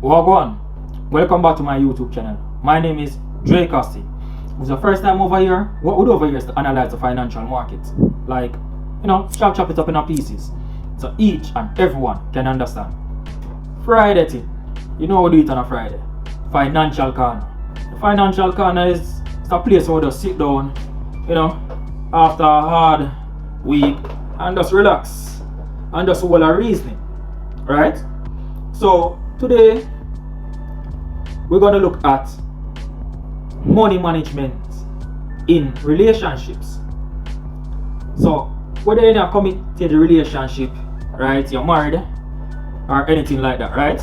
Wagwan, welcome back to my YouTube channel. My name is Dreycosting. If it's the first time over here, what we do over here is to analyze the financial market. Like, chop it up in pieces. So each and everyone can understand. Friday thing. You know we do it on a Friday. Financial corner. The financial corner is a place where we just sit down, after a hard week and just relax. And just hold a reasoning. Right? So today we're going to look at money management in relationships. So whether you're in a committed relationship, right, you're married or anything like that, right,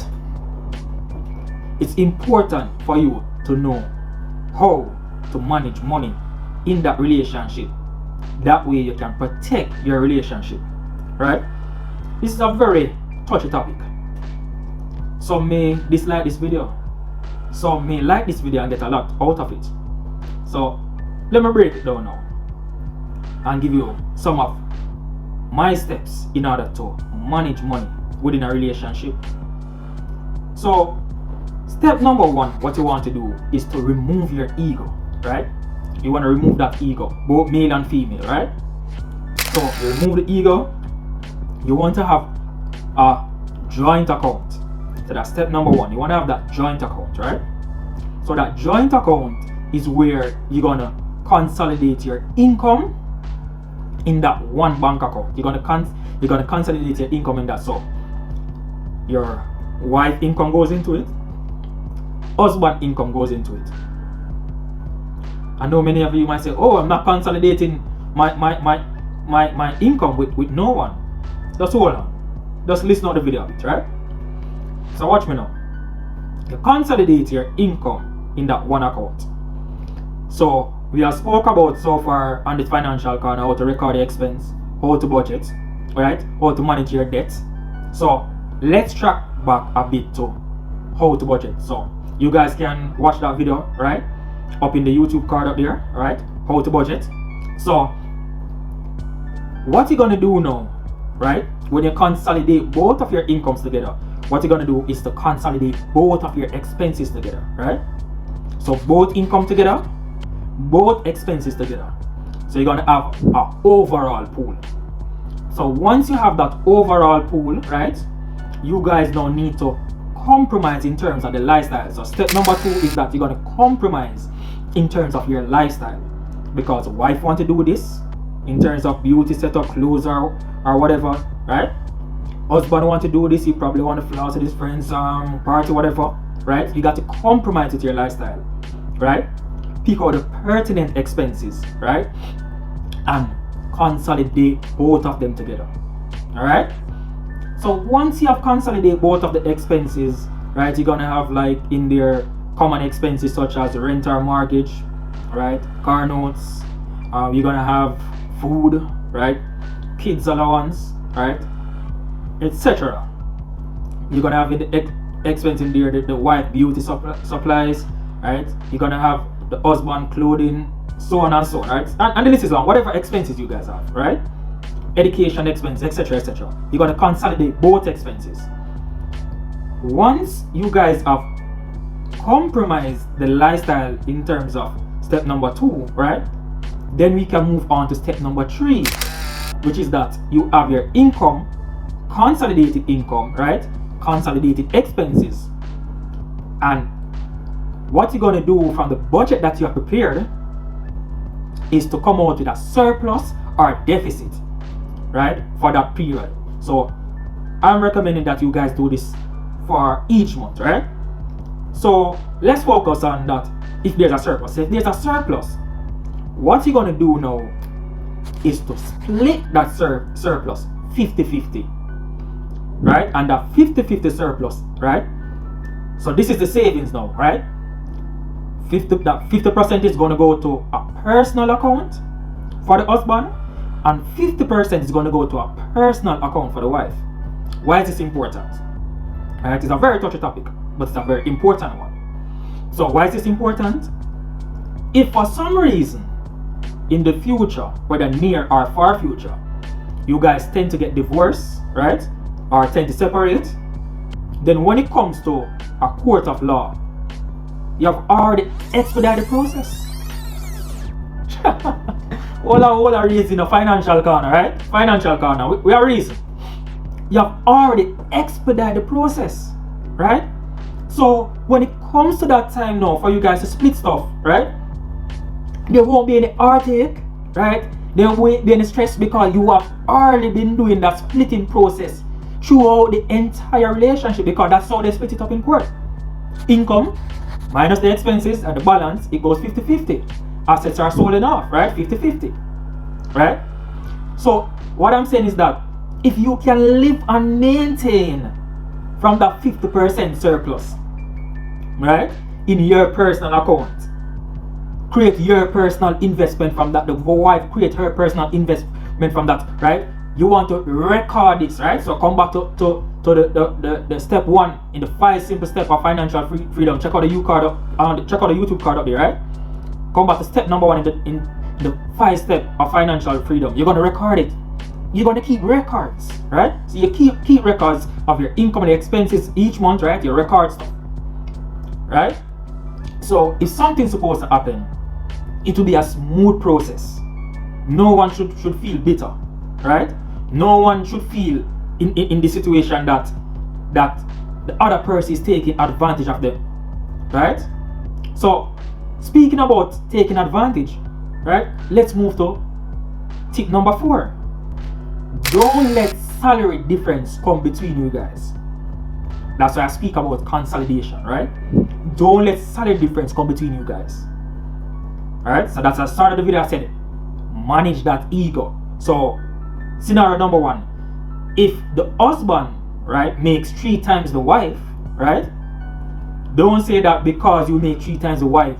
it's important for you to know how to manage money in that relationship. That way you can protect your relationship, right? This is a very touchy topic. Some may dislike this video, some may like this video and get a lot out of it. So let me break it down now and give you some of my steps in order to manage money within a relationship. So step number one, what you want to do is to remove your ego, right? You want to remove that ego, both male and female, right? So you remove the ego. You want to have a joint account. So that's step number one. You want to have that joint account, right? So that joint account is where you're gonna consolidate your income in that one bank account. You're gonna consolidate your income in that. So your wife income goes into it, husband income goes into it. I know many of you might say, "Oh, I'm not consolidating my income with no one." Just hold on. Just listen to the video a bit, right? So watch me now. You consolidate your income in that one account. So we have spoke about so far on the financial corner how to record the expense, how to budget, right? How to manage your debt. So let's track back a bit to how to budget. So you guys can watch that video, right? Up in the YouTube card up there, right? How to budget. So what you're gonna do now, right? When you consolidate both of your incomes together, what you're gonna do is to consolidate both of your expenses together, right? So both income together, both expenses together. So you're gonna have an overall pool. So once you have that overall pool, right, you guys now need to compromise in terms of the lifestyle. So step number two is that you're gonna compromise in terms of your lifestyle, because wife want to do this in terms of beauty setup, clothes or whatever, right? Husband want to do this, he probably want to floss with his friends, party, whatever, right? You got to compromise with your lifestyle, right? Pick out the pertinent expenses, right? And consolidate both of them together, all right? So once you have consolidated both of the expenses, right, you're gonna have like in there common expenses such as rent or mortgage, right? Car notes, you're gonna have food, right? Kids allowance, right? Etc. You're gonna have the expense in there, the wife beauty supplies, right? You're gonna have the husband clothing, so on and so on, right? And the list is long, whatever expenses you guys have, right? Education expense, etc. etc. You're gonna consolidate both expenses. Once you guys have compromised the lifestyle in terms of step number two, right? Then we can move on to step number three, which is that you have your income, consolidated income, right? Consolidated expenses. And what you're going to do from the budget that you have prepared is to come out with a surplus or deficit, right? For that period. So I'm recommending that you guys do this for each month, right? So let's focus on that. If there's a surplus, what you're going to do now is to split that surplus 50-50, right? And that 50-50 surplus, right? So this is the savings now, right? 50% is going to go to a personal account for the husband, and 50% is going to go to a personal account for the wife. Why is this important? Right? It's a very touchy topic, but it's a very important one. So why is this important? If for some reason in the future, whether near or far future, you guys tend to get divorced, right? Or tend to separate, then when it comes to a court of law, you have already expedited the process. all our reason a financial corner, right? Financial corner, we are reason. You have already expedited the process, right? So when it comes to that time now for you guys to split stuff, right? There won't be any heartache, right? There won't be any stress because you have already been doing that splitting process throughout the entire relationship, because that's how they split it up in court. Income minus the expenses and the balance, it goes 50-50. Assets are sold off, right? 50-50, right? So what I'm saying is that if you can live and maintain from that 50% surplus, right, in your personal account, create your personal investment from that, the wife create her personal investment from that, right? You want to record this, right? So come back to the step 1 in the 5 simple steps of financial freedom. Check out the check out the YouTube card up there, right? Come back to step number 1 in the 5 steps of financial freedom. You're gonna record it. You're gonna keep records, right? So you keep records of your income and expenses each month, right? You record stuff, right? So if something's supposed to happen, it will be a smooth process. No one should feel bitter, right? No one should feel in the situation that the other person is taking advantage of them, right? So speaking about taking advantage, right? Let's move to tip number 4. Don't let salary difference come between you guys. That's why I speak about consolidation, right? Don't let salary difference come between you guys. Alright, so that's the start of the video. I said manage that ego. So scenario number 1, if the husband, right, makes 3 times the wife, right, don't say that because you make 3 times the wife,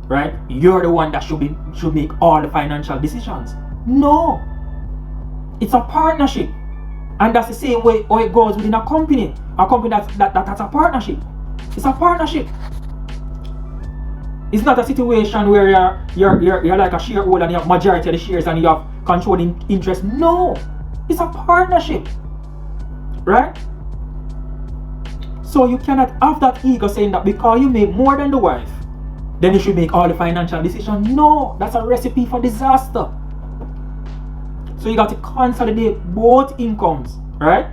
right, you're the one that should make all the financial decisions. No, it's a partnership, and that's the same way how it goes within a company that's a partnership. It's a partnership. It's not a situation where you're like a shareholder and you have majority of the shares and you have controlling interest. No, it's a partnership, right? So you cannot have that ego saying that because you make more than the wife, then you should make all the financial decisions. No, that's a recipe for disaster. So you got to consolidate both incomes, right?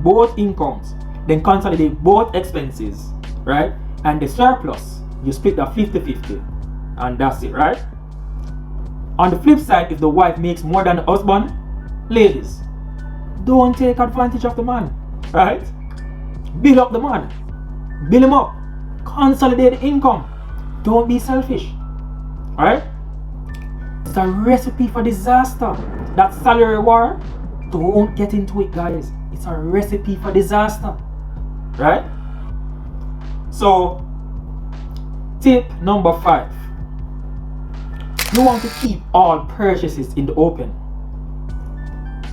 Both incomes. Then consolidate both expenses, right? And the surplus, you split that 50-50. And that's it, right? On the flip side, if the wife makes more than the husband, ladies, don't take advantage of the man, right? Build up the man. Build him up. Consolidate the income. Don't be selfish, alright? It's a recipe for disaster. That salary war, don't get into it, guys. It's a recipe for disaster, right? So tip number 5, you want to keep all purchases in the open,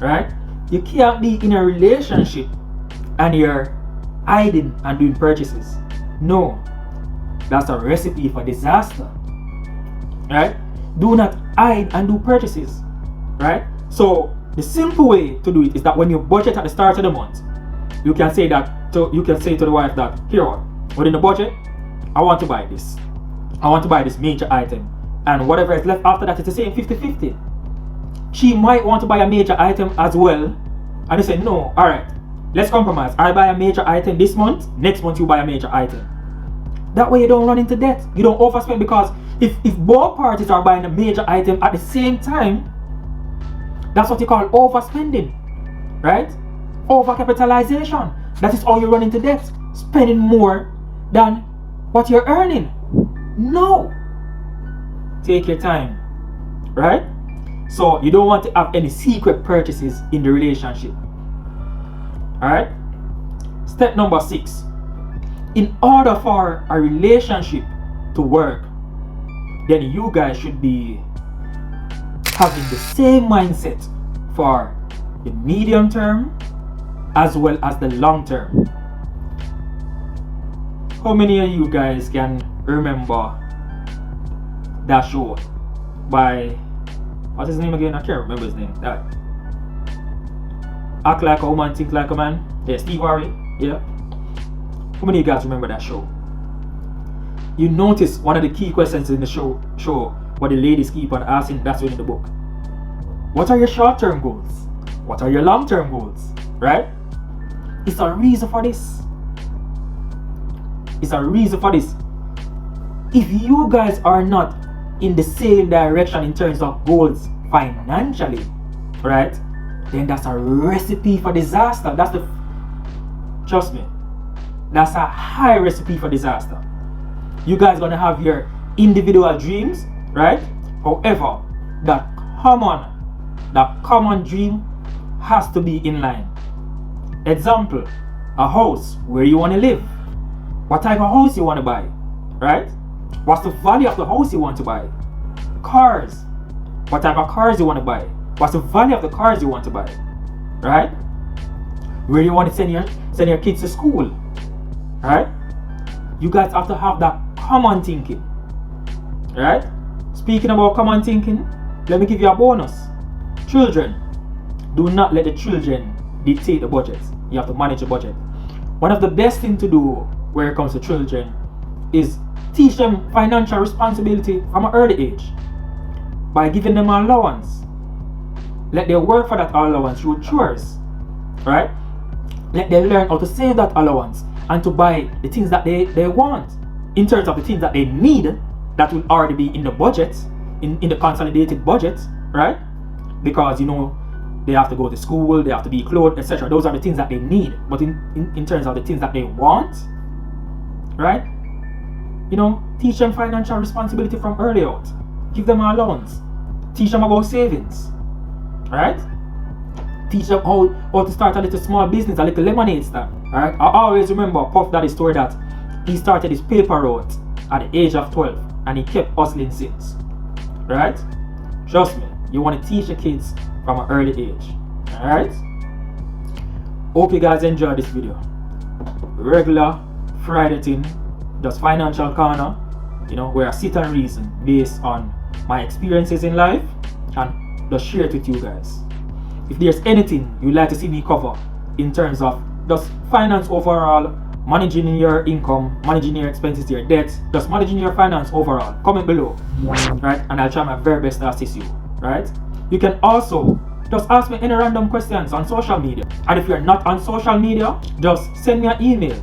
right? You can't be in a relationship and you're hiding and doing purchases. No, that's a recipe for disaster, right? Do not hide and do purchases, right? So the simple way to do it is that when you budget at the start of the month, you can say to the wife that, here, within the budget, I want to buy this. I want to buy this major item, and whatever is left after that is the same 50-50. She might want to buy a major item as well, and you say, no, alright, let's compromise. I buy a major item this month, next month you buy a major item. That way you don't run into debt. You don't overspend, because if both parties are buying a major item at the same time, that's what you call overspending, right? Overcapitalization. That is how you run into debt, spending more than what you're earning. No. Take your time, right? So you don't want to have any secret purchases in the relationship. Alright? Step number 6. In order for a relationship to work, then you guys should be having the same mindset for the medium term as well as the long term. How many of you guys can remember that show by, what's his name again? I can't remember his name. That Act Like a Woman, Think Like a Man. Yeah, Steve Harvey. Yeah. How many of you guys remember that show? You notice one of the key questions in the show what the ladies keep on asking, that's within the book. What are your short-term goals? What are your long-term goals? Right? It's a reason for this. It's a reason for this. If you guys are not in the same direction in terms of goals financially, right, then that's a recipe for disaster. Trust me, that's a high recipe for disaster. You guys gonna have your individual dreams, right? However, that common dream has to be in line. Example, a house, where you want to live, what type of house you want to buy, right? What's the value of the house you want to buy? Cars, what type of cars you want to buy? What's the value of the cars you want to buy, right? Where you want to send your kids to school, right? You guys have to have that common thinking, right? Speaking about common thinking, let me give you a bonus. Children, do not let the children dictate the budget. You have to manage the budget. One of the best things to do where it comes to children is teach them financial responsibility from an early age by giving them an allowance. Let them work for that allowance through chores, right? Let them learn how to save that allowance and to buy the things that they want in terms of the things that they need that will already be in the budget, in the consolidated budget, right? Because they have to go to school, they have to be clothed, etc. Those are the things that they need. But in terms of the things that they want, right? Teach them financial responsibility from early out. Give them an allowance. Teach them about savings, right? Teach them how to start a little small business, a little lemonade stand. Alright? I always remember Puff Daddy's story that he started his paper route at the age of 12 and he kept hustling since. Right? Trust me, you want to teach your kids from an early age. Alright? Hope you guys enjoyed this video. Regular Friday thing, just financial corner, where I sit and reason based on my experiences in life and just share it with you guys. If there's anything you'd like to see me cover in terms of just finance overall, managing your income, managing your expenses, your debt, just managing your finance overall, comment below, right? And I'll try my very best to assist you, right? You can also just ask me any random questions on social media. And if you're not on social media, just send me an email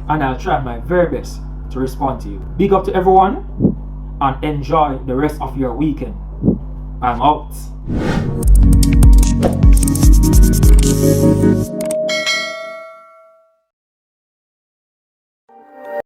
and I'll try my very best to respond to you. Big up to everyone and enjoy the rest of your weekend. I'm out.